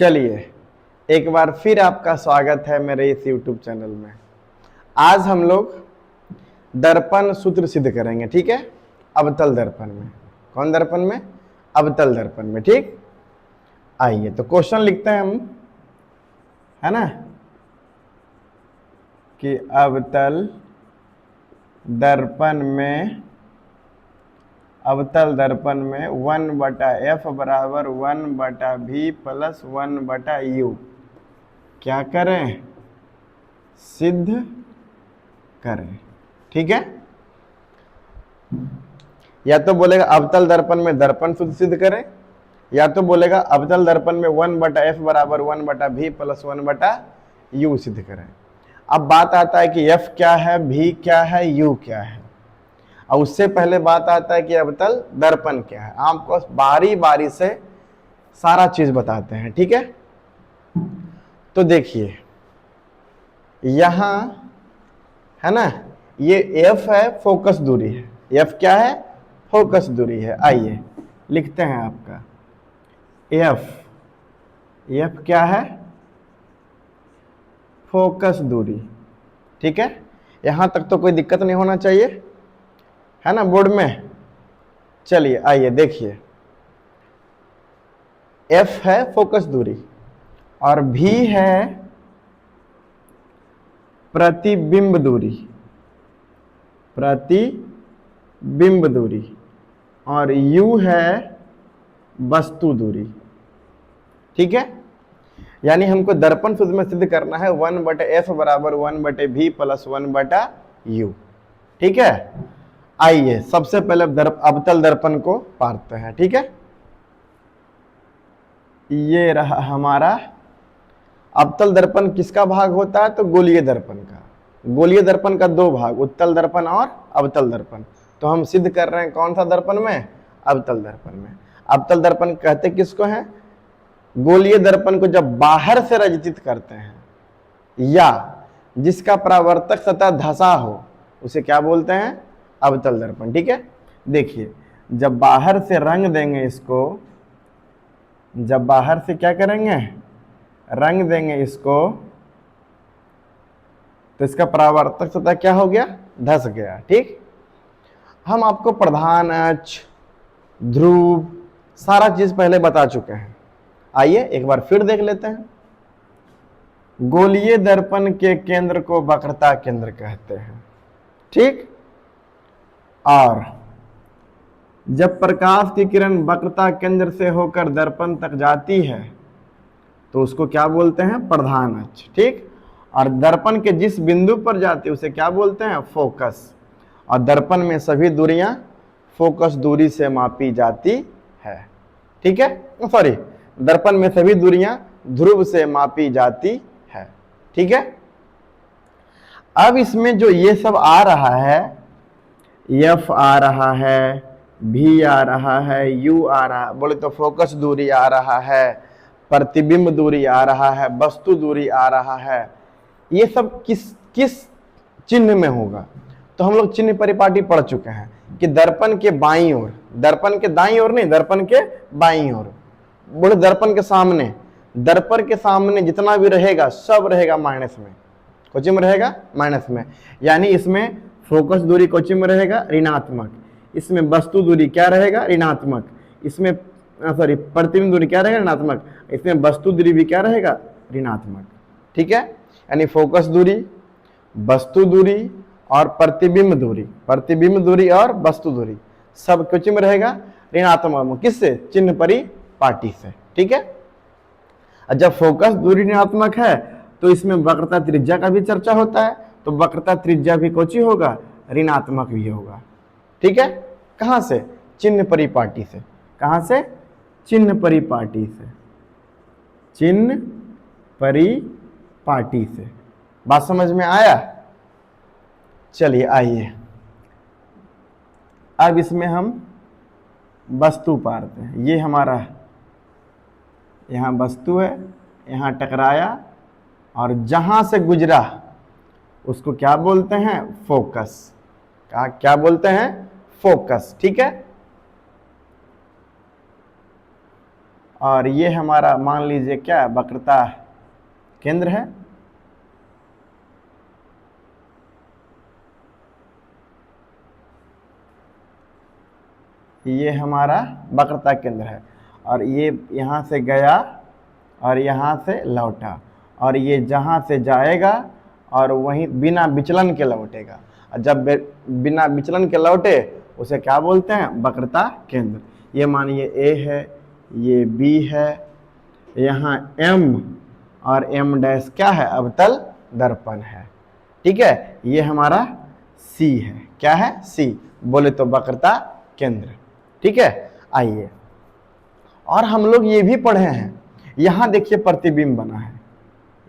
चलिए एक बार फिर आपका स्वागत है मेरे इस YouTube चैनल में। आज हम लोग दर्पण सूत्र सिद्ध करेंगे, ठीक है। अवतल दर्पण में। कौन दर्पण में? अवतल दर्पण में, ठीक। आइए तो क्वेश्चन लिखते हैं हम, है ना, कि अवतल दर्पण में 1/f बराबर 1/v प्लस 1/u क्या करें? सिद्ध करें, ठीक है। या तो बोलेगा अवतल दर्पण में दर्पण सूत्र सिद्ध करें, या तो बोलेगा अवतल दर्पण में 1/f बराबर 1/v प्लस 1/u सिद्ध करें। अब बात आता है कि f क्या है, v क्या है, u क्या है, और उससे पहले बात आता है कि अवतल दर्पण क्या है। आपको बारी बारी से सारा चीज बताते हैं, ठीक है। तो देखिए यहां है ना, ये f है, फोकस दूरी है। f क्या है? फोकस दूरी है। आइए लिखते हैं आपका f क्या है? फोकस दूरी, ठीक है। यहां तक तो कोई दिक्कत नहीं होना चाहिए, है ना, बोर्ड में। चलिए आइए देखिए, f है फोकस दूरी और v है प्रतिबिंब दूरी, प्रतिबिंब दूरी, और u है वस्तु दूरी, ठीक है। यानी हमको दर्पण सूत्र में सिद्ध करना है 1/f बराबर 1/v प्लस 1/u, ठीक है। आइए सबसे पहले अवतल दर्पण को पारते हैं, ठीक है। ये रहा हमारा अवतल दर्पण। किसका भाग होता है? तो गोलीय दर्पण का। गोलीय दर्पण का दो भाग, उत्तल दर्पण और अवतल दर्पण। तो हम सिद्ध कर रहे हैं कौन सा दर्पण में? अवतल दर्पण में। अवतल दर्पण कहते किसको हैं? गोलीय दर्पण को जब बाहर से रजित करते हैं या जिसका परावर्तक सतह धसा हो उसे क्या बोलते हैं? अवतल दर्पण, ठीक है। देखिए जब बाहर से रंग देंगे इसको, जब बाहर से क्या करेंगे? रंग देंगे इसको, तो इसका परावर्तक सतह क्या हो गया? धस गया, ठीक। हम आपको प्रधान अक्ष, ध्रुव, सारा चीज पहले बता चुके हैं। आइए एक बार फिर देख लेते हैं। गोलीय दर्पण के केंद्र को वक्रता केंद्र कहते हैं, ठीक। और जब प्रकाश की किरण वक्रता केंद्र से होकर दर्पण तक जाती है तो उसको क्या बोलते हैं? प्रधान अक्ष, ठीक। और दर्पण के जिस बिंदु पर जाती है उसे क्या बोलते हैं? फोकस। और दर्पण में सभी दूरियां फोकस दूरी से मापी जाती है, ठीक है। सॉरी, दर्पण में सभी दूरियां ध्रुव से मापी जाती है, ठीक है। अब इसमें जो ये सब आ रहा है, f आ रहा है, v आ रहा है, u आ रहा है, बोले तो फोकस दूरी आ रहा है, प्रतिबिंब दूरी आ रहा है, वस्तु दूरी आ रहा है, ये सब किस किस चिन्ह में होगा? तो हम लोग चिन्ह परिपाटी पढ़ चुके हैं कि दर्पण के बाईं ओर, दर्पण के दाईं ओर नहीं, दर्पण के बाईं ओर, बोले दर्पण के सामने, दर्पण के सामने जितना भी रहेगा सब रहेगा माइनस में। कोचिंग में रहेगा माइनस में, यानी इसमें फोकस दूरी कोचिंग में रहेगा ऋणात्मक, इसमें वस्तु दूरी क्या रहेगा? ऋणात्मक, इसमें सॉरी प्रतिबिंब दूरी क्या रहेगा? ऋणात्मक, इसमें वस्तु दूरी भी क्या रहेगा? ऋणात्मक, ठीक है। यानी फोकस दूरी, वस्तु दूरी और प्रतिबिंब दूरी, प्रतिबिंब दूरी और वस्तु दूरी सब कोचिंग में रहेगा ऋणात्मक। किससे? चिन्ह परिपाटी से, ठीक है। जब फोकस दूरी ऋणात्मक है तो इसमें वक्रता त्रिज्या का भी चर्चा होता है, तो वक्रता त्रिज्या भी कोची होगा? ऋणात्मक भी होगा, ठीक है। कहां से? चिन्ह परिपाटी से। कहां से? चिन्ह परिपाटी से, चिन्ह परिपाटी से। बात समझ में आया? चलिए आइए अब इसमें हम वस्तु पारते हैं। ये हमारा यहाँ वस्तु है, यहाँ टकराया और जहां से गुजरा उसको क्या बोलते हैं? फोकस। क्या बोलते हैं? फोकस, ठीक है। और ये हमारा मान लीजिए क्या वक्रता केंद्र है। ये हमारा वक्रता केंद्र है और ये यहाँ से गया और यहाँ से लौटा और ये जहाँ से जाएगा और वहीं बिना विचलन के लौटेगा। और जब बिना विचलन के लौटे उसे क्या बोलते हैं? वक्रता केंद्र। ये मानिए A है, ये B है, यहाँ M और M डैश क्या है? अवतल दर्पण है। ठीक है, ये हमारा C है। क्या है? C। बोले तो वक्रता केंद्र। ठीक है, आइए और हम लोग ये भी पढ़े हैं, यहाँ देखिए प्रतिबिंब बना है।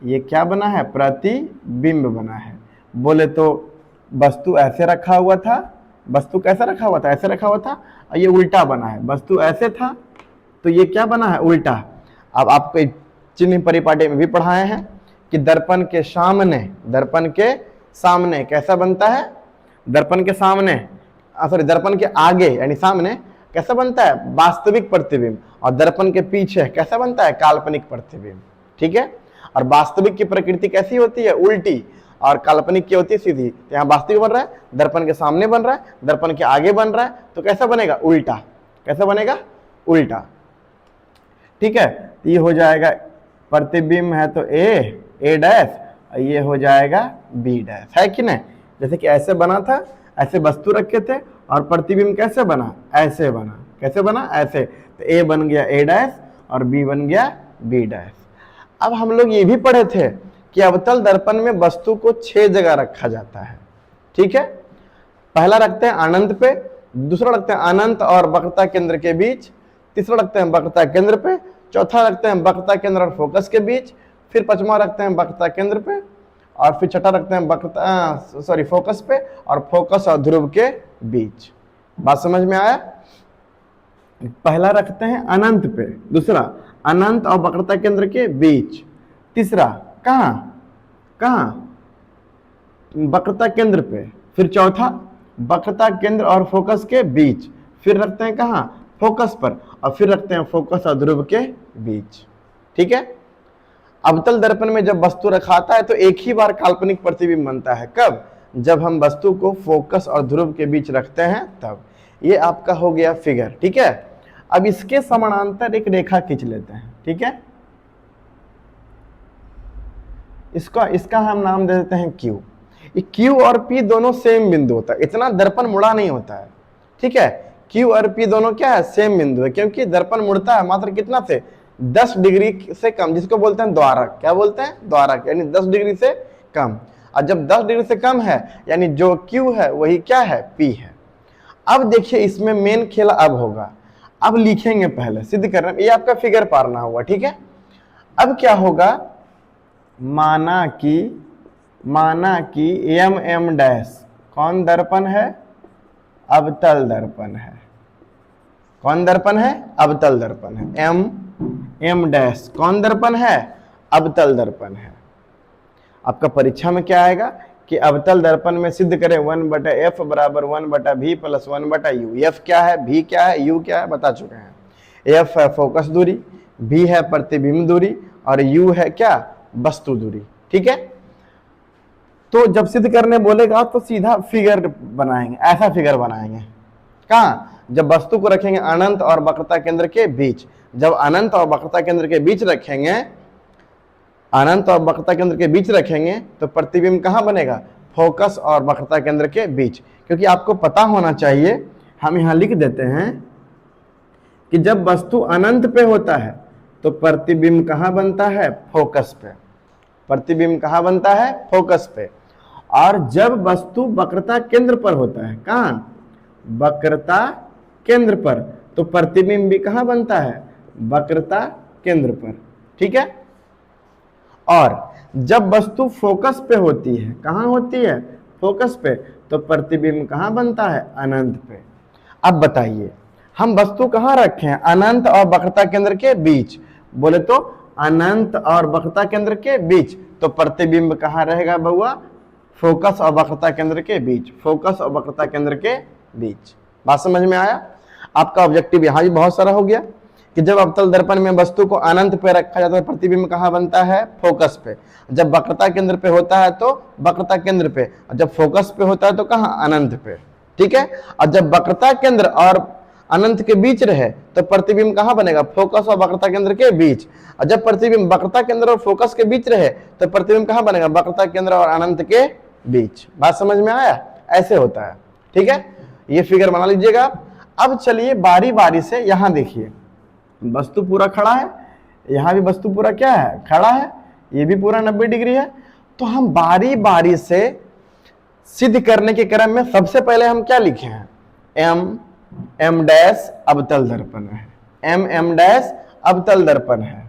ये क्या बना है? प्रतिबिंब बना है। बोले तो वस्तु ऐसे रखा हुआ था, वस्तु कैसा रखा हुआ था? ऐसे रखा हुआ था और ये उल्टा बना है। वस्तु ऐसे था तो ये क्या बना है? उल्टा। अब आपको चिन्ह परिपाटी में भी पढ़ाए हैं कि दर्पण के सामने कैसा बनता है? दर्पण के सामने दर्पण के आगे यानी सामने कैसा बनता है? वास्तविक प्रतिबिंब। और दर्पण के पीछे कैसा बनता है? काल्पनिक प्रतिबिंब। ठीक है, और वास्तविक की प्रकृति कैसी होती है? उल्टी, और काल्पनिक की होती है सीधी। तो यहाँ वास्तविक बन रहा है, दर्पण के सामने बन रहा है, दर्पण के आगे बन रहा है, तो कैसा बनेगा? उल्टा। कैसा बनेगा? उल्टा। ठीक है, तो ये हो जाएगा प्रतिबिंब है तो A डैश, ये हो जाएगा B डैश, है कि नहीं? जैसे कि ऐसे बना था, ऐसे वस्तु रखे थे और प्रतिबिंब कैसे बना? ऐसे बना। कैसे बना? ऐसे। तो A बन गया A डैश और B बन गया B डैश। अब हम लोग ये भी पढ़े थे कि अवतल दर्पण में वस्तु को 6 जगह रखा जाता है। ठीक है, पहला रखते हैं अनंत पे, दूसरा रखते हैं अनंत और वक्रता केंद्र के बीच, तीसरा रखते हैं वक्रता केंद्र पे, चौथा रखते हैं वक्रता केंद्र और फोकस के बीच, फिर पांचवा रखते हैं वक्रता केंद्र पे, और फिर छठा रखते हैं फोकस पे, और फोकस और ध्रुव के बीच। बात समझ में आया? पहला रखते हैं अनंत पे, दूसरा अनंत और वक्रता केंद्र के बीच, तीसरा कहां वक्रता केंद्र पे, फिर चौथा वक्रता केंद्र और फोकस के बीच, फिर रखते हैं कहां? फोकस पर, और फिर रखते हैं फोकस और ध्रुव के बीच। ठीक है, अवतल दर्पण में जब वस्तु रखाता है तो एक ही बार काल्पनिक प्रतिबिंब बनता है। कब? जब हम वस्तु को फोकस और ध्रुव के बीच रखते हैं तब। ये आपका हो गया फिगर। ठीक है, अब इसके समानांतर एक रेखा खींच लेते हैं। ठीक है, इसका हम नाम दे देते हैं Q। ये Q और P दोनों सेम बिंदु होता है, इतना दर्पण मुड़ा नहीं होता है। ठीक है, Q और P दोनों क्या है? सेम बिंदु है, क्योंकि दर्पण मुड़ता है मात्र कितना से? 10 डिग्री से कम, जिसको बोलते हैं द्वारक। क्या बोलते हैं? द्वारक, यानी 10 डिग्री से कम। और जब 10 डिग्री से कम है यानी जो Q है वही क्या है? P है। अब देखिए इसमें मेन खेल अब होगा, अब लिखेंगे, पहले सिद्ध करना, ये आपका फिगर पारना हुआ। ठीक है, अब क्या होगा? माना कि M डैश कौन दर्पण है? अवतल दर्पण है। कौन दर्पण है? अवतल दर्पण है। M डैश कौन दर्पण है? अवतल दर्पण है। आपका परीक्षा में क्या आएगा कि अवतल दर्पण में सिद्ध करें 1/f बराबर 1/v प्लस 1/u। f क्या है? v क्या है? u क्या है? बता चुके हैं। f है फोकस दूरी, v है प्रतिबिंब दूरी, और u है क्या? वस्तु दूरी। ठीक है, तो जब सिद्ध करने बोलेगा तो सीधा फिगर बनाएंगे, ऐसा फिगर बनाएंगे। कहाँ? जब वस्तु को रखेंगे अनंत और वक्रता केंद्र के बीच। जब अनंत और वक्रता केंद्र के बीच रखेंगे, अनंत और वक्रता केंद्र के बीच रखेंगे तो प्रतिबिंब कहाँ बनेगा? फोकस और वक्रता केंद्र के बीच। क्योंकि आपको पता होना चाहिए, हम यहाँ लिख देते हैं कि जब वस्तु अनंत पे होता है तो प्रतिबिंब कहाँ बनता है? फोकस पे। प्रतिबिंब कहाँ बनता है? फोकस पे। और जब वस्तु वक्रता केंद्र पर होता है, कहाँ? वक्रता केंद्र पर, तो प्रतिबिंब भी कहाँ बनता है? वक्रता केंद्र पर। ठीक है, और जब वस्तु फोकस पे होती है, कहाँ होती है? फोकस पे, तो प्रतिबिंब कहाँ बनता है? अनंत पे। अब बताइए हम वस्तु कहाँ रखे हैं? अनंत और वक्रता केंद्र के बीच। बोले तो अनंत और वक्रता केंद्र के बीच, तो प्रतिबिंब कहाँ रहेगा बउआ? फोकस और वक्रता केंद्र के बीच। फोकस और वक्रता केंद्र के बीच। बात समझ में आया? आपका ऑब्जेक्टिव यहाँ भी बहुत सारा हो गया। कि जब अवतल दर्पण में वस्तु को अनंत पे रखा जाता है प्रतिबिंब कहाँ बनता है? फोकस पे। जब वक्रता केंद्र पे होता है तो वक्रता केंद्र पे, और जब फोकस पे होता है तो कहाँ? अनंत पे। ठीक है, और जब वक्रता केंद्र और अनंत के बीच रहे तो प्रतिबिंब कहाँ बनेगा? फोकस और वक्रता केंद्र के बीच। और जब प्रतिबिंब वक्रता केंद्र और फोकस के बीच रहे तो प्रतिबिंब कहाँ बनेगा? वक्रता केंद्र और अनंत के बीच। बात समझ में आया? ऐसे होता है। ठीक है, ये फिगर बना लीजिएगा। अब चलिए बारी बारी से यहां देखिए, वस्तु पूरा खड़ा है, यहां भी वस्तु पूरा क्या है? खड़ा है, ये भी पूरा 90 डिग्री है। तो हम बारी बारी से सिद्ध करने के क्रम में सबसे पहले हम क्या लिखे हैं? एम डैश अवतल दर्पण है, एम डैश अवतल दर्पण है,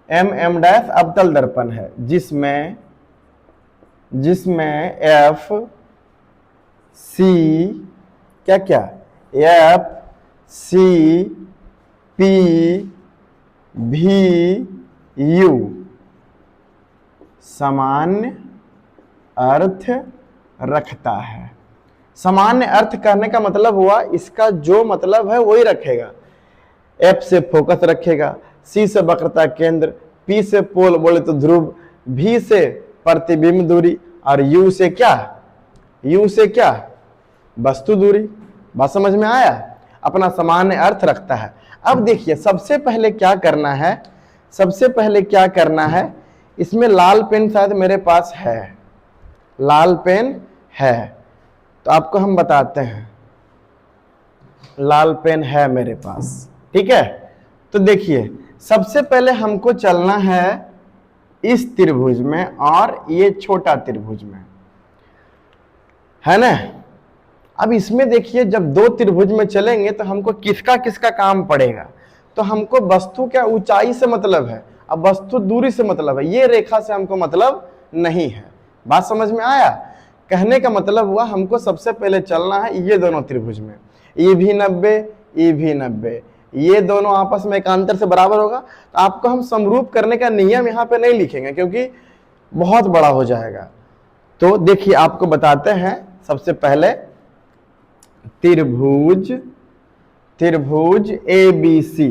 एम डैश अवतल दर्पण है, जिसमें एफ सी क्या क्या? एफ सी पी भी यू सामान्य अर्थ रखता है। सामान्य अर्थ कहने का मतलब हुआ इसका जो मतलब है वही रखेगा। एफ से फोकस रखेगा, सी से वक्रता केंद्र, पी से पोल बोले तो ध्रुव, भी से प्रतिबिंब दूरी, और यू से क्या? यू से क्या? वस्तु दूरी। बात समझ में आया? अपना सामान्य अर्थ रखता है। अब देखिए सबसे पहले क्या करना है, सबसे पहले क्या करना है, इसमें लाल पेन शायद मेरे पास है, लाल पेन है तो आपको हम बताते हैं। लाल पेन है मेरे पास, ठीक है। तो देखिए सबसे पहले हमको चलना है इस त्रिभुज में और ये छोटा त्रिभुज में, है ना। अब इसमें देखिए जब दो त्रिभुज में चलेंगे तो हमको किसका किसका काम पड़ेगा, तो हमको वस्तु क्या ऊंचाई से मतलब है, अब वस्तु दूरी से मतलब है, ये रेखा से हमको मतलब नहीं है। बात समझ में आया? कहने का मतलब हुआ हमको सबसे पहले चलना है ये दोनों त्रिभुज में, ये भी 90, ये भी 90, ये दोनों आपस में एकांतर से बराबर होगा। तो आपको हम समरूप करने का नियम यहाँ पे नहीं लिखेंगे क्योंकि बहुत बड़ा हो जाएगा। तो देखिए आपको बताते हैं सबसे पहले त्रिभुज, त्रिभुज ए बी सी,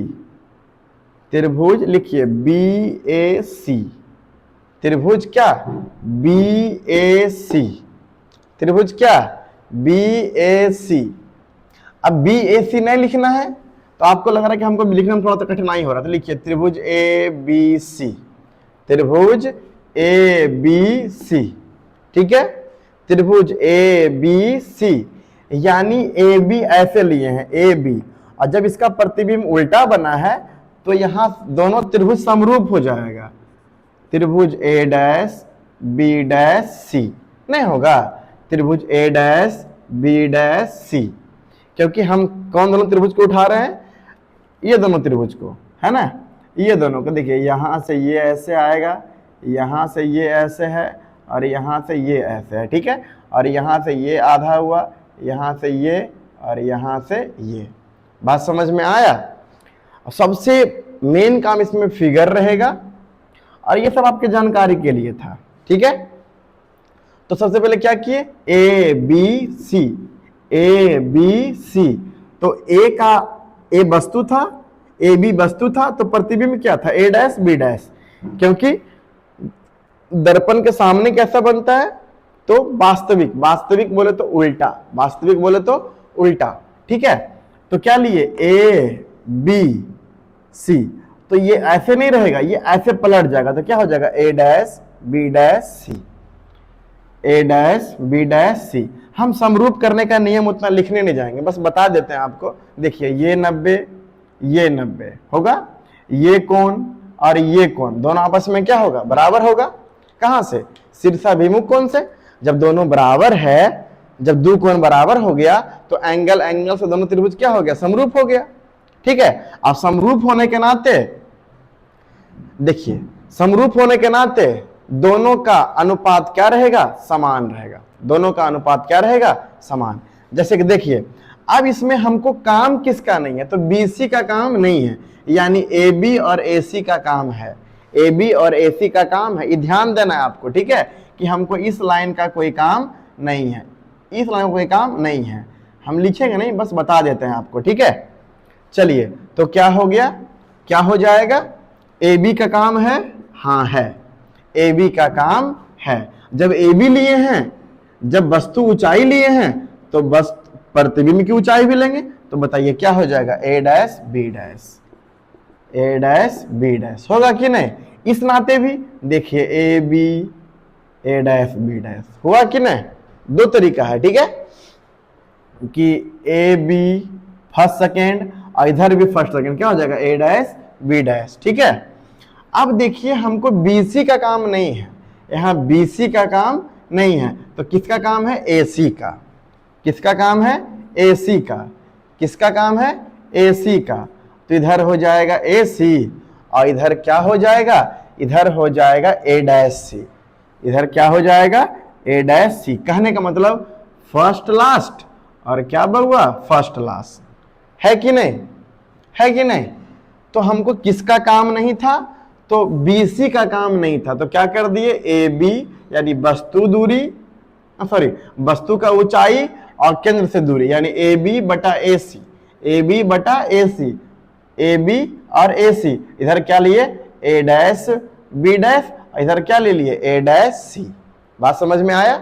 त्रिभुज लिखिए BAC, त्रिभुज क्या BAC, त्रिभुज क्या BAC। अब BAC नहीं लिखना है तो आपको लग रहा है कि हमको लिखने में थोड़ा सा कठिनाई हो रहा है, तो लिखिए त्रिभुज ABC, त्रिभुज ABC, ठीक है। त्रिभुज ABC यानी AB ऐसे लिए हैं AB, और जब इसका प्रतिबिंब उल्टा बना है तो यहां दोनों त्रिभुज समरूप हो जाएगा। त्रिभुज A dash B dash C नहीं होगा, त्रिभुज A dash B dash C, क्योंकि हम कौन दोनों त्रिभुज को उठा रहे हैं, ये दोनों त्रिभुज को, है ना। ये दोनों को देखिए यहां से ये ऐसे आएगा, यहां से ये ऐसे है, और यहां से ये ऐसे है, ठीक है। और यहां से ये आधा हुआ, यहां से ये, और यहां से ये। बात समझ में आया? सबसे मेन काम इसमें फिगर रहेगा, और ये सब आपके जानकारी के लिए था, ठीक है। तो सबसे पहले क्या किए ABC, ABC, तो A वस्तु था, AB वस्तु था, तो प्रतिबिंब क्या था A डैश B डैश, क्योंकि दर्पण के सामने कैसा बनता है, तो वास्तविक, वास्तविक बोले तो उल्टा, वास्तविक बोले तो उल्टा, ठीक है। तो क्या लिए ABC, तो ये ऐसे नहीं रहेगा, ये ऐसे पलट जाएगा, तो क्या हो जाएगा A dash B dash C, A dash B dash C। हम समरूप करने का नियम उतना लिखने नहीं जाएंगे, बस बता देते हैं आपको। देखिए ये 90, ये 90 होगा, ये कोण और ये कोण दोनों आपस में क्या होगा, बराबर होगा। कहां से, शीर्षाभिमुख कोण से। जब दोनों बराबर है, जब दो कोण बराबर हो गया तो एंगल एंगल से दोनों त्रिभुज क्या हो गया, समरूप हो गया, ठीक है। अब समरूप होने के नाते देखिए, समरूप होने के नाते दोनों का अनुपात क्या रहेगा, समान रहेगा, दोनों का अनुपात क्या रहेगा, समान। जैसे कि देखिए अब इसमें हमको काम किसका नहीं है, तो BC का काम नहीं है, यानी AB और AC का काम है, AB और AC का काम है। ये ध्यान देना है आपको, ठीक है, कि हमको इस लाइन का कोई काम नहीं है, इस लाइन का कोई काम नहीं है, हम लिखेंगे नहीं, बस बता देते हैं आपको, ठीक है। चलिए, तो क्या हो गया, क्या हो जाएगा, ए बी का काम है, हाँ है, ए बी का काम है। जब ए बी लिए हैं, जब वस्तु ऊंचाई लिए हैं, तो बस प्रतिबिंब की ऊंचाई भी लेंगे। तो बताइए क्या हो जाएगा, A dash B dash, A dash B dash होगा कि नहीं। इस नाते भी देखिए A B, A dash B dash हुआ कि नहीं। दो तरीका है, ठीक है, कि ए बी फर्स्ट सेकेंड और इधर भी फर्स्ट सेकेंड, क्या हो जाएगा, ए डैश बी डैश, ठीक है। अब देखिए हमको बीसी का काम नहीं है, यहाँ बीसी का काम नहीं है, तो किसका काम है, एसी का। किसका काम है, एसी का। किसका काम है, एसी का। तो इधर हो जाएगा एसी और इधर क्या हो जाएगा, इधर हो जाएगा ए डैश सी। इधर क्या हो जाएगा, ए डैश सी। कहने का मतलब फर्स्ट लास्ट और क्या बउआ, फर्स्ट लास्ट, है कि नहीं, है कि नहीं। तो हमको किसका काम नहीं था, तो बीसी का काम नहीं था, तो क्या कर दिए, ए बी यानी वस्तु दूरी, सॉरी वस्तु का ऊंचाई और केंद्र से दूरी, यानी ए बी बटा ए सी, ए बी बटा ए सी, ए बी और ए सी। इधर क्या लिए, ए डैश बी डैश, इधर क्या ले लिए, ए डैश सी। बात समझ में आया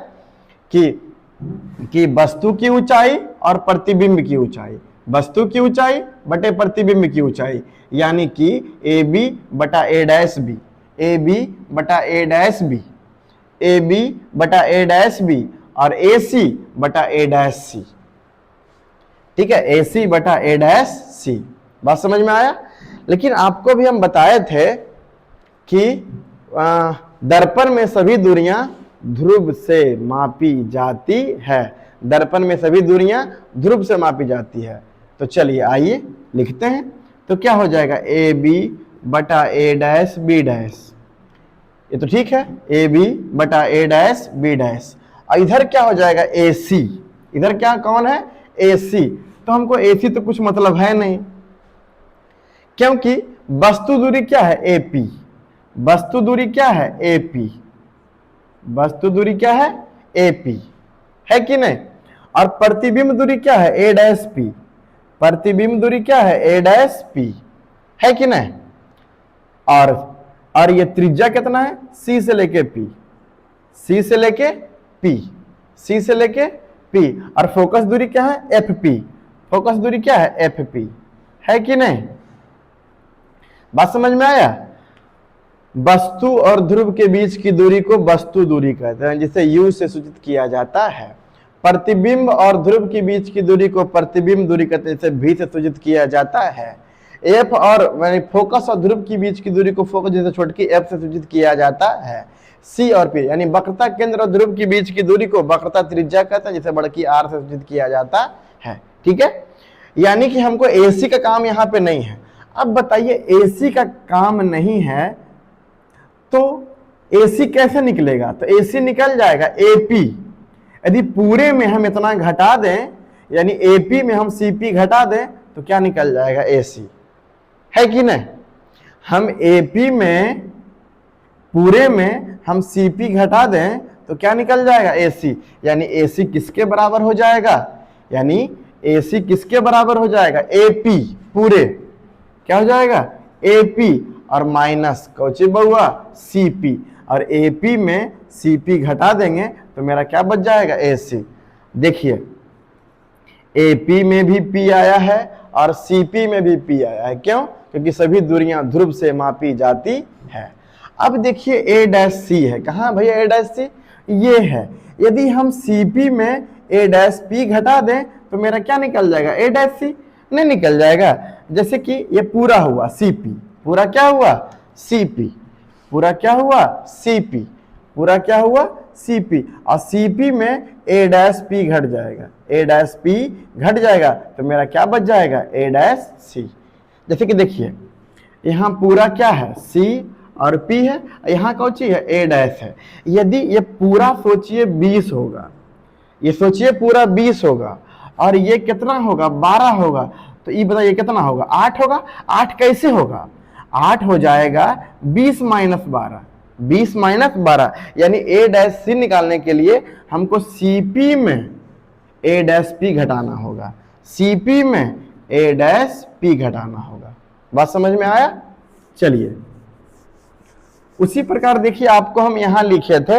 कि वस्तु की ऊंचाई और प्रतिबिंब की ऊंचाई, वस्तु की ऊंचाई बटे प्रतिबिंब की ऊंचाई, यानी कि ए बी बटा ए डैश बी, ए बी बटा ए डैश बी, ए बी बटा ए डैश बी और ए सी बटा ए डैश सी, ठीक है, ए सी बटा ए डैश सी। बात समझ में आया। लेकिन आपको भी हम बताए थे कि दर्पण में सभी दूरियां ध्रुव से मापी जाती है, दर्पण में सभी दूरियां ध्रुव से मापी जाती है। तो चलिए आइए लिखते हैं। तो क्या हो जाएगा, ए बी बटा ए डैश बी डैश, ये तो ठीक है, ए बी बटा ए डैश बी डैश। और इधर क्या हो जाएगा, ए सी। इधर क्या कौन है, ए सी। तो हमको ए सी तो कुछ मतलब है नहीं, क्योंकि वस्तु दूरी क्या है, ए पी। वस्तु दूरी क्या है, ए पी। वस्तु दूरी क्या है, ए पी, है कि नहीं। और प्रतिबिंब दूरी क्या है, ए डैश पी। प्रतिबिंब दूरी क्या है, ए डैश पी, है कि नहीं। और ये त्रिज्या कितना है, सी से लेके पी, सी से लेके पी, सी से लेके पी। और फोकस दूरी क्या है, एफ पी। फोकस दूरी क्या है, एफ पी, है कि नहीं। बात समझ में आया। वस्तु और ध्रुव के बीच की दूरी को वस्तु दूरी कहते हैं, जिसे U से सूचित किया जाता है। प्रतिबिंब और ध्रुव के बीच की दूरी को प्रतिबिंब दूरी कहते हैं, जिसे V से सूचित किया जाता है। F और यानी फोकस और ध्रुव के बीच की दूरी को फोकस जैसे छोटकी F से सूचित किया जाता है। C और P यानी वक्रता केंद्र और ध्रुव के बीच की दूरी को वक्रता त्रिज्या कहते हैं, जिसे बड़की R से सूचित किया जाता है, ठीक है। यानी कि हमको AC का काम यहाँ पे नहीं है। अब बताइए AC का काम नहीं है तो AC कैसे निकलेगा, तो AC निकल जाएगा AP। यदि पूरे में हम इतना घटा दें, यानी AP में हम CP घटा दें, तो क्या निकल जाएगा, AC, है कि नहीं। हम AP में पूरे में हम CP घटा दें तो क्या निकल जाएगा, AC। यानी AC किसके बराबर हो जाएगा, यानी AC किसके बराबर हो जाएगा, AP पूरे, क्या हो जाएगा, AP और माइनस कौची बउआ, CP। और AP में CP घटा देंगे तो मेरा क्या बच जाएगा, AC। देखिए AP में भी P आया है और CP में भी P आया है, क्यों, क्योंकि सभी दूरियां ध्रुव से मापी जाती है। अब देखिए A डैश C है, कहाँ भैया A डैश C, ये है। यदि हम CP में A डैश P घटा दें तो मेरा क्या निकल जाएगा, A डैश C नहीं निकल जाएगा। जैसे कि ये पूरा हुआ CP, पूरा क्या हुआ, CP, पूरा क्या हुआ, CP, पूरा क्या हुआ, CP। और CP में A डैश P घट जाएगा, A डैश P घट जाएगा तो मेरा क्या बच जाएगा, A डैश C। जैसे कि देखिए यहाँ पूरा क्या है, C और P है, यहाँ कौन सी है, A डैश है। यदि ये पूरा सोचिए 20 होगा, ये सोचिए पूरा 20 होगा और ये कितना होगा, 12 होगा, तो ये बताइए कितना होगा, 8 होगा। 8 कैसे होगा, 8 हो जाएगा 20 माइनस 12, 20 माइनस 12, यानी A डैश C निकालने के लिए हमको CP में A डैश P घटाना होगा, CP में ए डैश पी घटाना होगा। बात समझ में आया? चलिए उसी प्रकार देखिए आपको हम यहां लिखे थे,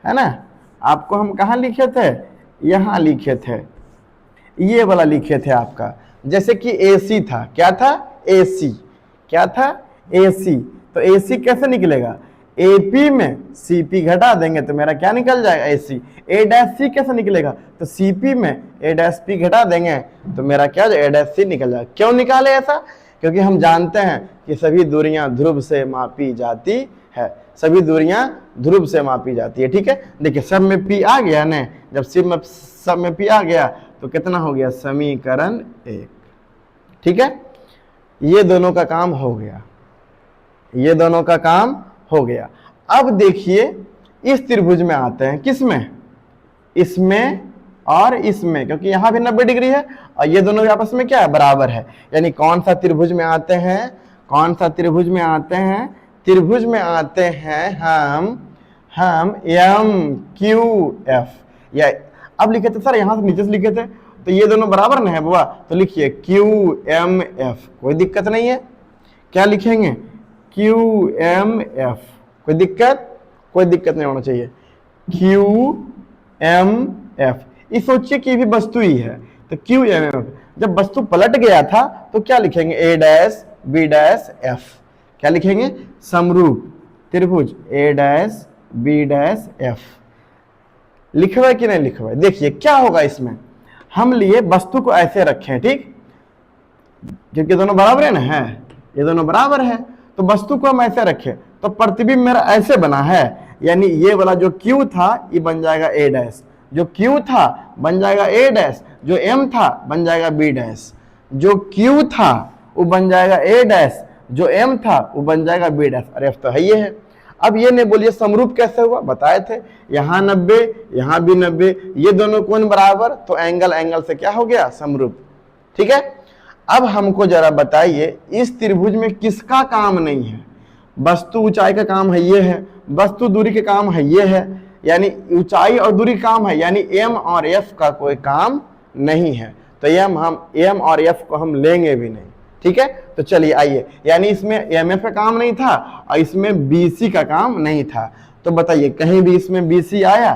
है ना, आपको हम कहां लिखे थे, यहां लिखे थे, ये वाला लिखे थे आपका, जैसे कि AC था, क्या था, AC, क्या था, AC, तो AC कैसे निकलेगा, AP में CP घटा देंगे तो मेरा क्या निकल जाएगा, AC। A डैश C कैसे निकलेगा, तो CP में A डैश P घटा देंगे तो मेरा क्या, A डैश C निकल जाएगा। क्यों निकाले ऐसा, क्योंकि हम जानते हैं कि सभी दूरियां ध्रुव से मापी जाती है, सभी दूरियां ध्रुव से मापी जाती है। ठीक है, देखिए सब में P आ गया ना, जब सब में P आ गया तो कितना हो गया, समीकरण 1। ठीक है, ये दोनों का काम हो गया, ये दोनों का काम हो गया। अब देखिए इस त्रिभुज में आते हैं, किसमें, इसमें और इसमें, क्योंकि यहां भी 90 डिग्री है और ये दोनों आपस में क्या है, बराबर है। यानी कौन सा त्रिभुज में आते हैं, कौन सा त्रिभुज में आते हैं, त्रिभुज में आते हैं हम MQF, या अब लिखे थे सर यहां से नीचे से लिखे थे तो ये दोनों बराबर नहीं है बुआ, तो लिखिए QMF, कोई दिक्कत नहीं है, क्या लिखेंगे, QMF, कोई दिक्कत नहीं होना चाहिए, QMF। ये सोचिए कि भी वस्तु ही है तो QMF, जब वस्तु पलट गया था तो क्या लिखेंगे, A dash B dash F, क्या लिखेंगे, समरूप त्रिभुज A dash B dash F। लिखवा कि नहीं लिखवा, देखिए क्या होगा इसमें, हम लिए वस्तु को ऐसे रखें, ठीक, क्योंकि दोनों बराबर है ना, है, ये दोनों बराबर है, तो वस्तु को हम ऐसे रखें तो प्रतिबिंब मेरा ऐसे बना है, यानी ये वाला जो Q था ये बन जाएगा A डैश, जो Q था बन जाएगा A डैश, जो M था बन जाएगा B डैश, जो Q था वो बन जाएगा A डैश, जो M था वो बन जाएगा B डैश। अरे F तो है ये है। अब ये नहीं बोलिए समरूप कैसे हुआ, बताए थे, यहाँ 90 यहाँ भी 90, ये दोनों कोण बराबर, तो एंगल से क्या हो गया, समरूप। ठीक है, अब हमको जरा बताइए इस त्रिभुज में किसका काम नहीं है, वस्तु ऊंचाई का काम है ये है, वस्तु दूरी के काम है ये है, यानी ऊंचाई और दूरी काम है, यानी M और F का कोई काम नहीं है, तो M और F को हम लेंगे भी नहीं। ठीक है, तो चलिए आइए, यानी इसमें MF का काम नहीं था और इसमें BC का काम नहीं था, तो बताइए कहीं भी इसमें BC आया,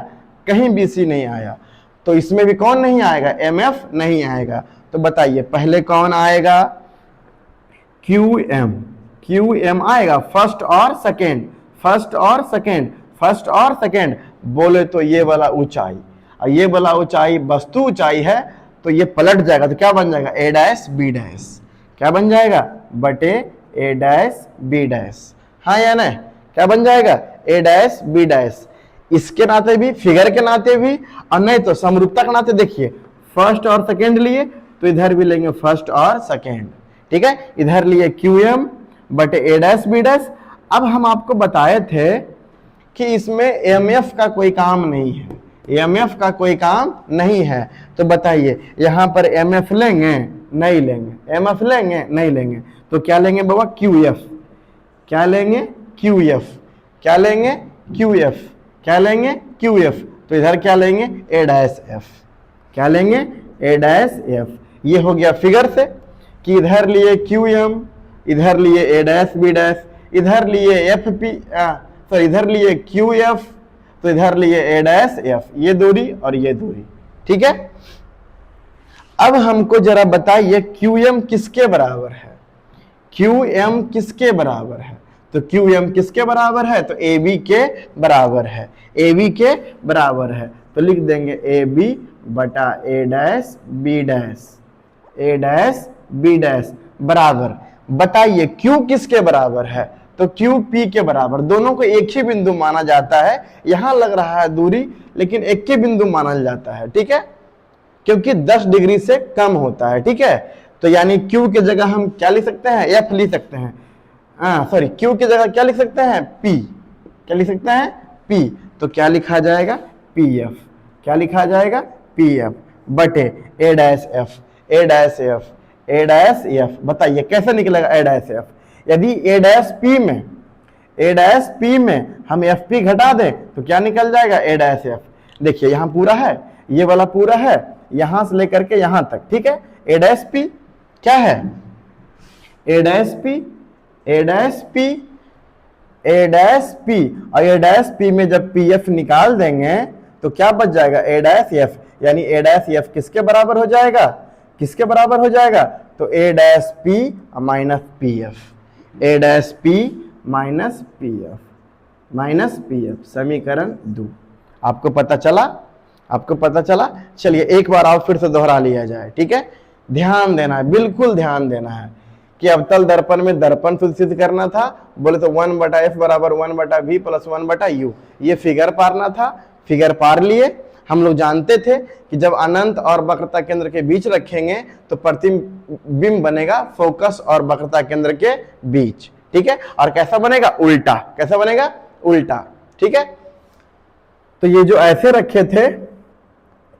कहीं BC नहीं आया, तो इसमें भी कौन नहीं आएगा, MF नहीं आएगा, तो बताइए पहले कौन आएगा, QM आएगा, फर्स्ट और सेकेंड, बोले तो ये वाला ऊंचाई, और ये वाला ऊंचाई वस्तु ऊंचाई है, तो ये पलट जाएगा तो क्या बन जाएगा, A डैश B डैश, क्या बन जाएगा, बटे A डैश B डैश, हाँ या नहीं, क्या बन जाएगा, A डैश B डैश। इसके नाते भी, फिगर के नाते भी, और नहीं तो समरूपता के नाते देखिए, फर्स्ट और सेकेंड लिए तो इधर भी लेंगे फर्स्ट और सेकेंड। ठीक है, इधर लिए QM बटे A डैश B डैश। अब हम आपको बताए थे कि इसमें MF का कोई काम नहीं है, MF का कोई काम नहीं है, तो बताइए यहां पर MF लेंगे, नहीं लेंगे, MF लेंगे, नहीं लेंगे, तो क्या लेंगे बाबा, QF, क्या लेंगे, QF, क्या लेंगे, QF, क्या लेंगे, QF, तो इधर क्या लेंगे, A डैश F, क्या लेंगे, A डैश F। ये हो गया फिगर से कि इधर लिए QM, इधर लिए A डैश B डैश, इधर लिए इधर लिए QF, तो इधर लिए A डैश F, ये दूरी और ये दूरी। ठीक है, अब हमको जरा बताइए QM किसके बराबर है, QM किसके बराबर है, तो QM किसके बराबर है, तो AB के बराबर है, AB के बराबर है, तो लिख देंगे AB बटा A dash B dash, A dash B dash बराबर। बताइए Q किसके बराबर है, तो Q P के बराबर, दोनों को एक ही बिंदु माना जाता है, यहां लग रहा है दूरी लेकिन एक ही बिंदु माना जाता है। ठीक है, क्योंकि 10 डिग्री से कम होता है। ठीक है, तो यानी Q की जगह हम क्या लिख सकते हैं, F लिख सकते हैं, सॉरी Q की जगह क्या लिख सकते हैं, P, क्या लिख सकते हैं, P, तो क्या लिखा जाएगा, PF, क्या लिखा जाएगा, PF बटे A dash F, A dash F, A dash F। बताइए कैसे निकलेगा A डैश F, यदि A डैश P में हम FP घटा दें तो क्या निकल जाएगा, A डैश F। देखिए यहाँ पूरा है, ये वाला पूरा है, यहां से लेकर के यहां तक। ठीक है, A डैश P क्या है, ए डैश पी, ए डैश पी, ए डैश पी, और ए डैश पी में जब पी एफ निकाल देंगे तो क्या बच जाएगा, ए डैश एफ, यानी ए डैश एफ किसके बराबर हो जाएगा, किसके बराबर हो जाएगा, तो A dash P minus P F, A dash P minus P F, minus P F, समीकरण 2। आपको पता चला, आपको पता चला। चलिए एक बार और फिर से दोहरा लिया जाए, ठीक है। ध्यान देना है, बिल्कुल ध्यान देना है कि अवतल दर्पण में दर्पण सिद्ध करना था, बोले तो 1/f बराबर 1/v प्लस 1/u, ये फिगर पारना था, फिगर पार लिए। हम लोग जानते थे कि जब अनंत और वक्रता केंद्र के बीच रखेंगे तो प्रतिबिंब बनेगा फोकस और वक्रता केंद्र के बीच, ठीक है। और कैसा बनेगा, उल्टा, कैसा बनेगा, उल्टा, ठीक है। तो ये जो ऐसे रखे थे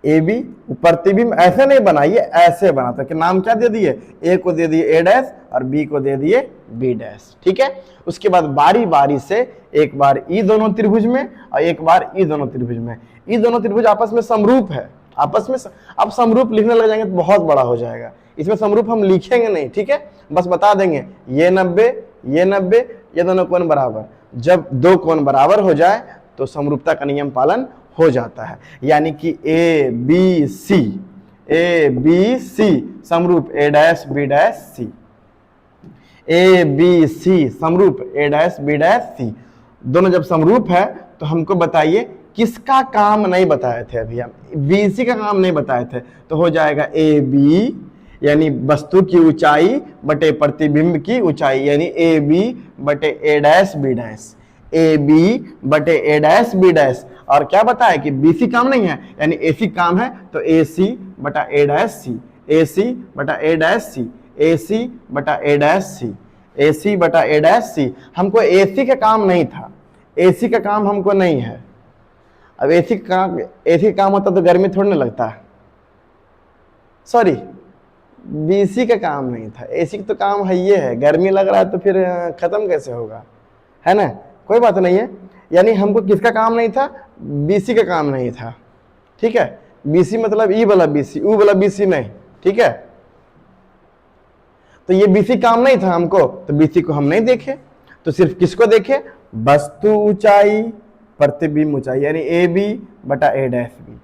ए बी, प्रतिबिंब ऐसे नहीं बना, ये ऐसे बना था, कि नाम क्या दे दिए, ए को दे दिए ए डैश और बी को दे दिए बी डैश, ठीक है। उसके बाद बारी बारी से एक बार ई दोनों त्रिभुज में और एक बार ई दोनों त्रिभुज में, ई दोनों त्रिभुज आपस में समरूप है, आपस में अब समरूप लिखने लग जाएंगे तो बहुत बड़ा हो जाएगा, इसमें समरूप हम लिखेंगे नहीं, ठीक है, बस बता देंगे ये 90, ये 90, ये दोनों कोण बराबर। जब दो कोण बराबर हो जाए तो समरूपता का नियम पालन हो जाता है, यानी कि ए B C, A B C समरूप A dash B dash C, A B C समरूप A dash B dash C. दोनों जब समरूप है तो हमको बताइए किसका काम नहीं बताए थे अभी हम, बी सी का काम नहीं बताए थे, तो हो जाएगा ए बी यानी वस्तु की ऊंचाई बटे प्रतिबिंब की ऊंचाई, यानी ए बी बटे A dash B dash, A B बटे ए डैश बी डैश। और क्या बताया कि बी सी काम नहीं है, यानी ए सी काम है, तो ए सी बटा ए डैश सी, ए सी बटा ए डैश सी, ए सी बटा ए डैश सी, ए सी बटा ए डैश सी। हमको ए सी का काम नहीं था, ए सी का काम हमको नहीं है। अब ए सी का काम होता तो गर्मी थोड़ी ना लगता, सॉरी बी सी का काम नहीं था, ए सी का तो काम है, ये है, गर्मी लग रहा है तो फिर खत्म कैसे होगा, है ना, कोई बात नहीं है। यानी हमको किसका काम नहीं था, बीसी का काम नहीं था, ठीक है। बीसी मतलब ई वाला बीसी, ऊ वाला बीसी नहीं, ठीक है। तो ये बीसी काम नहीं था हमको, तो बीसी को हम नहीं देखे, तो सिर्फ किसको देखे, वस्तु ऊंचाई प्रतिबिंब ऊंचाई, यानी ए बी बटा ए डैश बी,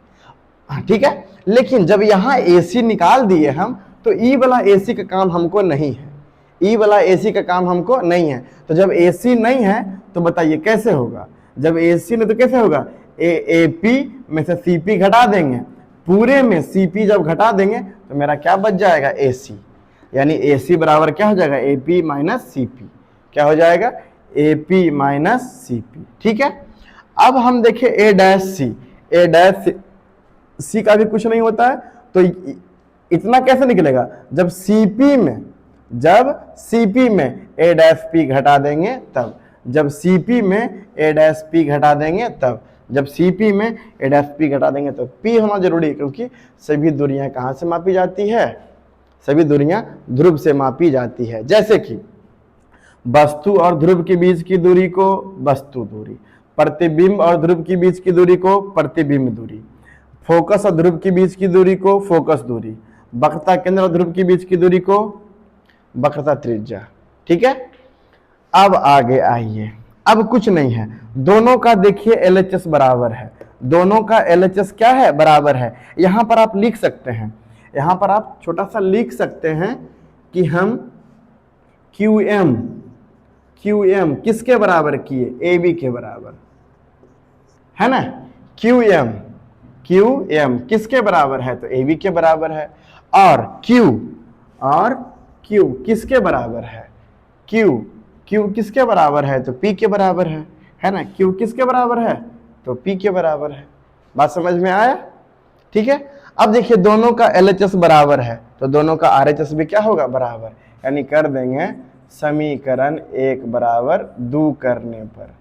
ठीक है। लेकिन जब यहाँ ए सी निकाल दिए हम, तो ई वाला ए सी का काम हमको नहीं है, ई वाला ए सी का काम हमको नहीं है। तो जब ए सी नहीं है तो बताइए कैसे होगा, जब ए सी नहीं तो कैसे होगा, ए पी में से सी पी घटा देंगे, पूरे में सी पी जब घटा देंगे तो मेरा क्या बच जाएगा, ए सी, यानी ए सी बराबर क्या हो जाएगा, A P minus C P, क्या हो जाएगा, A P minus C P, ठीक है। अब हम देखें ए डैश सी, ए डैश सी का भी कुछ नहीं होता है, तो इतना कैसे निकलेगा, जब सीपी में ए डैश पी घटा देंगे तब, जब सीपी में ए डैश पी घटा देंगे तब, जब सीपी में ए डैश पी घटा देंगे तो पी होना जरूरी है, क्योंकि सभी दूरियां कहाँ से मापी जाती है, सभी दूरियां ध्रुव से मापी जाती है। जैसे कि वस्तु और ध्रुव के बीच की दूरी को वस्तु दूरी, प्रतिबिंब और ध्रुव के बीच की दूरी को प्रतिबिंब दूरी, फोकस और ध्रुव के बीच की दूरी को फोकस दूरी, वक्रता केंद्र और ध्रुव के बीच की दूरी को वक्रता त्रिज्या, ठीक है। अब आगे आइए, अब कुछ नहीं है, दोनों का देखिए LHS बराबर है, दोनों का LHS क्या है, बराबर है। यहां पर आप लिख सकते हैं, यहां पर आप छोटा सा लिख सकते हैं कि हम QM किसके बराबर किए, AB के बराबर, है ना। QM किसके बराबर है, तो AB के बराबर है। और Q किसके बराबर है, Q किसके बराबर है, तो P के बराबर है ना। Q किसके बराबर है, तो P के बराबर है। बात समझ में आया, ठीक है। अब देखिए दोनों का LHS बराबर है, तो दोनों का RHS भी क्या होगा, बराबर, यानी कर देंगे समीकरण 1 बराबर 2 करने पर,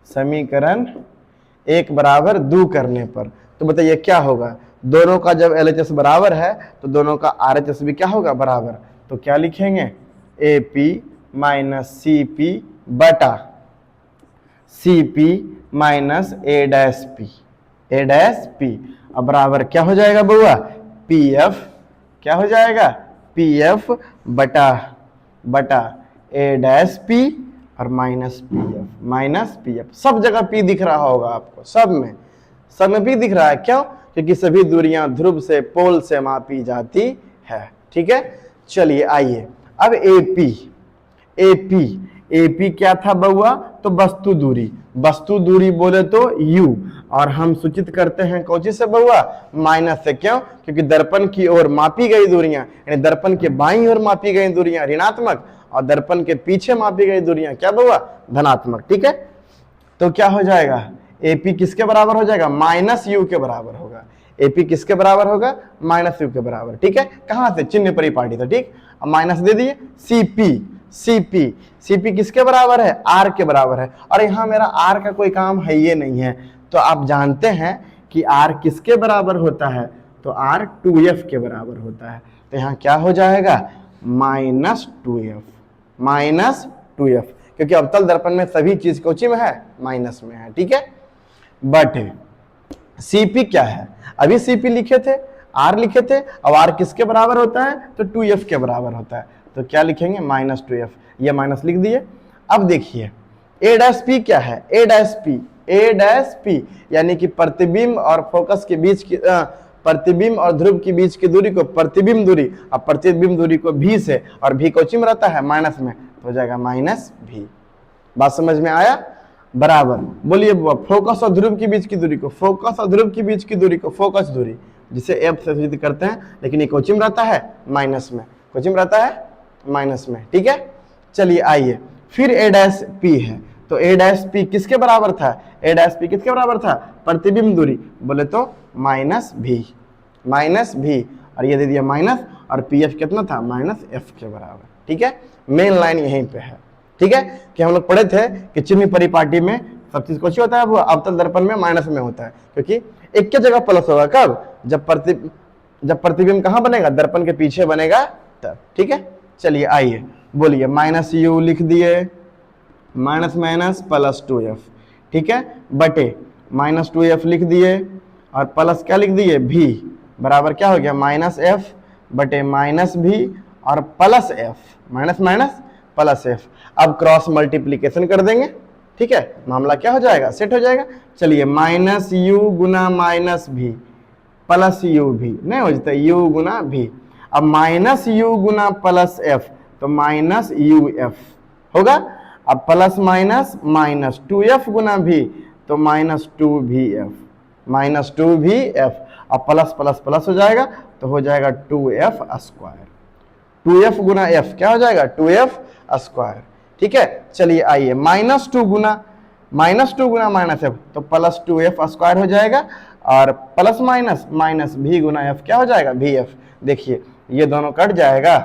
समीकरण 1 बराबर 2 करने पर। तो बताइए क्या होगा, दोनों का जब LHS बराबर है तो दोनों का RHS भी क्या होगा, बराबर। तो क्या लिखेंगे, AP माइनस CP बटा CP minus A dash P। अब बराबर क्या हो जाएगा बउआ, PF क्या हो जाएगा, पी एफ बटा ए डैश पी और माइनस पी एफ। सब जगह पी दिख रहा होगा आपको, सब में पी दिख रहा है। क्यों? क्योंकि सभी दूरियां ध्रुव से पोल से मापी जाती है। ठीक है, चलिए आइए अब एपी क्या था बउआ? तो वस्तु दूरी बोले तो u, और हम सूचित करते हैं कौची से बउआ? माइनस से। क्यों? क्योंकि दर्पण की ओर मापी गई दूरियां, यानी दर्पण के बाईं ओर मापी गई दूरियां ऋणात्मक और दर्पण के पीछे मापी गई दूरियां क्या बउआ? धनात्मक। ठीक है, तो क्या हो जाएगा? एपी किसके बराबर हो जाएगा? माइनस यू के बराबर होगा। एपी किसके बराबर होगा? माइनस यू के बराबर। ठीक है, कहां से? चिन्ह परिपाटी। तो ठीक, अब माइनस दे दिए। सीपी किसके बराबर है? आर के बराबर है। और यहां मेरा आर का कोई काम है ये नहीं है, तो आप जानते हैं कि आर किसके बराबर होता है? तो आर 2f के बराबर होता है। तो यहां क्या हो जाएगा? माइनस टू एफ, क्योंकि अवतल दर्पण में सभी चीज कोची में है? माइनस में है। ठीक है, बट सीपी क्या है? अभी सीपी लिखे थे, आर लिखे थे, अब आर किसके बराबर होता है? तो 2f के बराबर होता है। तो क्या लिखेंगे? माइनस 2f, ये माइनस लिख दिए। अब देखिए ए डैश पी क्या है? ए डैश पी यानी कि प्रतिबिंब और फोकस के बीच की प्रतिबिंब और ध्रुव के बीच की दूरी को प्रतिबिंब दूरी, और प्रतिबिंब दूरी को भी से, और भी कोची में रहता है? माइनस में, तो हो जाएगा माइनस भी। बात समझ में आया? बराबर बोलिए फोकस और ध्रुव के बीच की दूरी को, फोकस दूरी जिसे एफ से सूचित करते हैं, लेकिन ये कोची में रहता है? माइनस में। कोची में रहता है? माइनस में। ठीक है, चलिए आइए फिर ए डैश पी है, तो ए डैश पी किसके बराबर था? ए डैश पी किसके बराबर था? प्रतिबिंब दूरी बोले तो माइनस भी, और ये दे दिया माइनस, और पी एफ कितना था? माइनस एफ के बराबर। ठीक है, मेन लाइन यहीं पे है। ठीक है, कि हम लोग पढ़े थे कि चिन्ह परिपाटी में सब चीज कुछ होता है, वो अवतल दर्पण में माइनस में होता है, क्योंकि एक के जगह प्लस होगा। कब? जब प्रतिबिंब कहां बनेगा? दर्पण के पीछे बनेगा तब। ठीक है, चलिए आइए बोलिए माइनस यू लिख दिए, माइनस प्लस 2f। ठीक है, बटे माइनस 2f लिख दिए, और प्लस क्या लिख दिए? भी, बराबर क्या हो गया? माइनस एफ बटे माइनस भी और plus F, minus plus F. अब क्रॉस मल्टीप्लीकेशन कर देंगे। ठीक है, मामला क्या हो जाएगा? सेट हो जाएगा। चलिए माइनस यू गुना माइनस भी प्लस यू भी, नहीं हो जाता? यू गुना भी। अब minus you Guna plus F, तो माइनस यू एफ होगा। अब प्लस माइनस 2f गुना भी, तो माइनस 2v एफ। अब प्लस प्लस प्लस हो जाएगा, तो हो जाएगा 2f स्क्वायर। 2f गुना f क्या हो जाएगा? 2f square. ठीक है, चलिए आइए माइनस टू गुना माइनस एफ, तो प्लस 2f स्क्वायर हो जाएगा, और प्लस माइनस भी गुना एफ क्या हो जाएगा? भी एफ। देखिए ये दोनों कट जाएगा,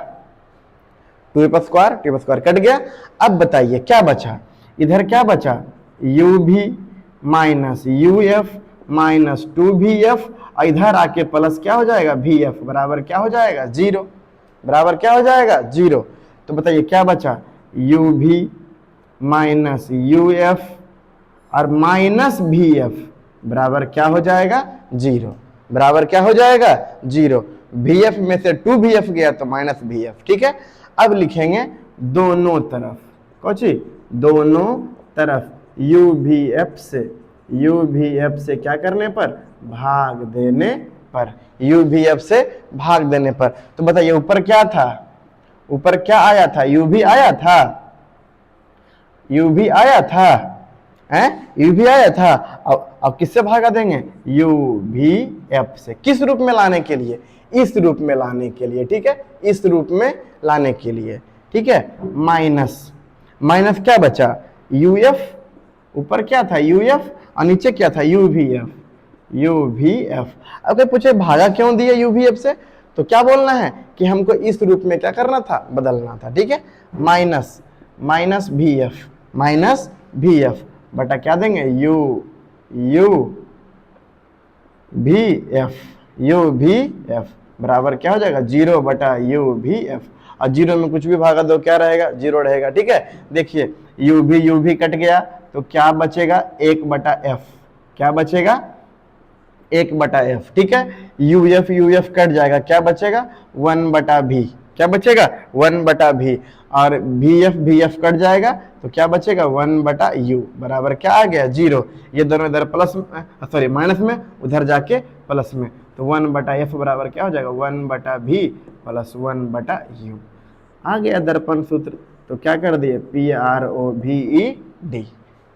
2f स्क्वायर कट गया। अब बताइए क्या बचा? इधर क्या बचा? यू भी minus U F minus 2vf, और इधर आके प्लस क्या हो जाएगा? vf बराबर क्या हो जाएगा? 0, बराबर क्या हो जाएगा? 0। तो बताइए क्या बचा? यू भी माइनस यू एफ और माइनस vf बराबर क्या हो जाएगा? 0, बराबर क्या हो जाएगा? 0। vf में से 2vf गया तो माइनस vf। ठीक है, अब लिखेंगे दोनों तरफ, कौची? दोनों तरफ uvf से क्या करने पर? भाग देने पर, uvf से भाग देने पर। तो बताइए ऊपर क्या था? ऊपर क्या आया था? uv आया था, uv आया था। अब किससे भागा देंगे? uvf से। किस रूप में लाने के लिए? इस रूप में लाने के लिए। ठीक है, इस रूप में लाने के लिए। ठीक है, माइनस क्या बचा? uf, ऊपर क्या था? uf, और नीचे क्या था? uvf। अब कोई पूछे भागा क्यों दिए uvf से, तो क्या बोलना है कि हमको इस रूप में क्या करना था? बदलना था। ठीक है, माइनस vf बटा क्या देंगे? uvf बराबर क्या हो जाएगा? 0 बटा uvf। और 0 में कुछ भी भागा दो क्या रहेगा? 0 रहेगा। ठीक है, देखिए uv कट गया, तो क्या बचेगा? 1 बटा f। क्या बचेगा? 1 बटा f। ठीक है, uf कट जाएगा, क्या बचेगा? 1 बटा v। क्या बचेगा 1/v, और भी एफ कट जाएगा तो क्या बचेगा 1/u बराबर क्या आ गया 0। ये दोनों इधर प्लस सॉरी माइनस में, उधर जाके प्लस में, तो 1/f बराबर क्या हो जाएगा 1/v प्लस 1/u। आ गया दर्पण सूत्र, तो क्या कर दिए PROVED।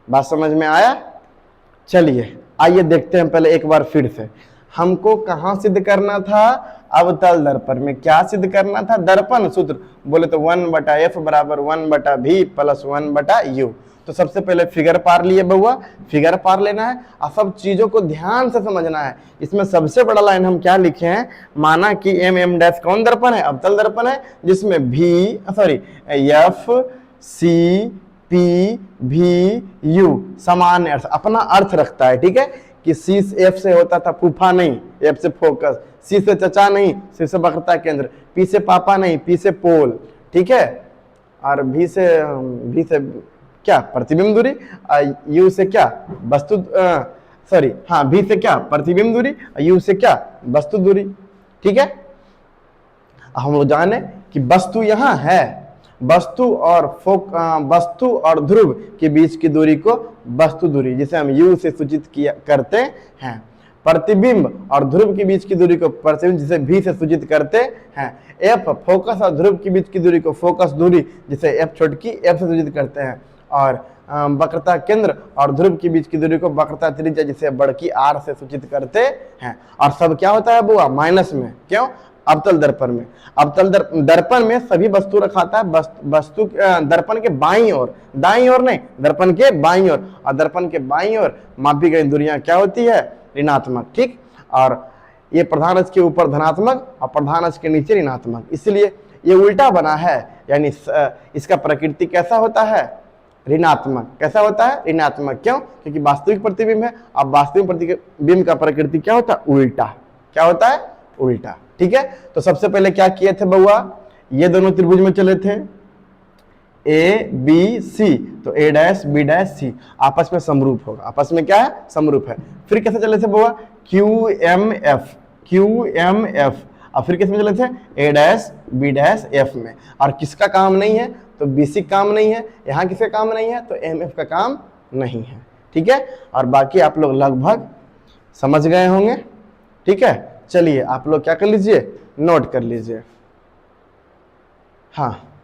बात समझ में आया? चलिए आइए देखते हैं पहले एक बार फिर से, हमको कहाँ सिद्ध करना था, अवतल दर्पण में। क्या सिद्ध करना था? दर्पण सूत्र। बोले तो 1/f बराबर 1/v प्लस 1/u। तो सबसे पहले फिगर पार लिए बउआ, फिगर पार लेना है और सब चीजों को ध्यान से समझना है। इसमें सबसे बड़ा लाइन हम क्या लिखे हैं, माना कि m डैश कौन दर्पण है, अवतल दर्पण है, जिसमें f c p v u समान अर्थ, अपना अर्थ रखता है। ठीक है कि सी एफ से होता था फूफा नहीं, एफ से फोकस, सी से चचा नहीं, सी से वक्रता केंद्र, पी से पापा नहीं, पी से पोल, ठीक है, और भी से क्या प्रतिबिंब दूरी, यू से क्या वस्तु सॉरी हाँ भी से क्या प्रतिबिंब दूरी, यू से क्या वस्तु दूरी। ठीक है, हम लोग जाने कि वस्तु यहाँ है, वस्तु और ध्रुव के बीच की दूरी को वस्तु दूरी, जिसे हम u से सूचित किया करते हैं। प्रतिबिंब और ध्रुव के बीच की दूरी को प्रतिबिंब, जिसे v से सूचित करते हैं। f फोकस और ध्रुव के बीच की दूरी को फोकस दूरी, जिसे f छोटकी f से सूचित करते हैं। और वक्रता केंद्र और ध्रुव के बीच की दूरी को वक्रता त्रिज्या, जिसे बड़की r से सूचित करते हैं। और सब क्या होता है बुआ माइनस में, क्यों? अवतल दर्पण में। अवतल दर्पण में सभी वस्तु रखाता है, वस्तु दर्पण के बाईं ओर, दाईं ओर नहीं, दर्पण के बाईं ओर, और दर्पण के बाईं ओर मापी गई दूरियां क्या होती है ऋणात्मक। ठीक, और ये प्रधान अक्ष के ऊपर धनात्मक और प्रधान अक्ष के नीचे ऋणात्मक, इसलिए ये उल्टा बना है, यानी इसका प्रकृति कैसा होता है ऋणात्मक। कैसा होता है ऋणात्मक, क्यों? क्योंकि वास्तविक प्रतिबिंब है, अब वास्तविक प्रतिबिंब का प्रकृति क्या होता है उल्टा। क्या होता है उल्टा। ठीक है, तो सबसे पहले क्या किए थे बउआ, ये दोनों त्रिभुज में चले थे ए बी सी, तो ए डैश बी डैश सी आपस में समरूप होगा, आपस में क्या है समरूप है। फिर कैसे चले थे बउआ क्यू एम एफ, और फिर किस में चले थे ए डैश बी डैश एफ में। और किसका काम नहीं है, तो बी सी काम नहीं है, यहाँ किसका काम नहीं है, तो एम एफ का काम नहीं है। ठीक है, और बाकी आप लोग लगभग समझ गए होंगे। ठीक है, चलिए आप लोग क्या कर लीजिए नोट कर लीजिए। हाँ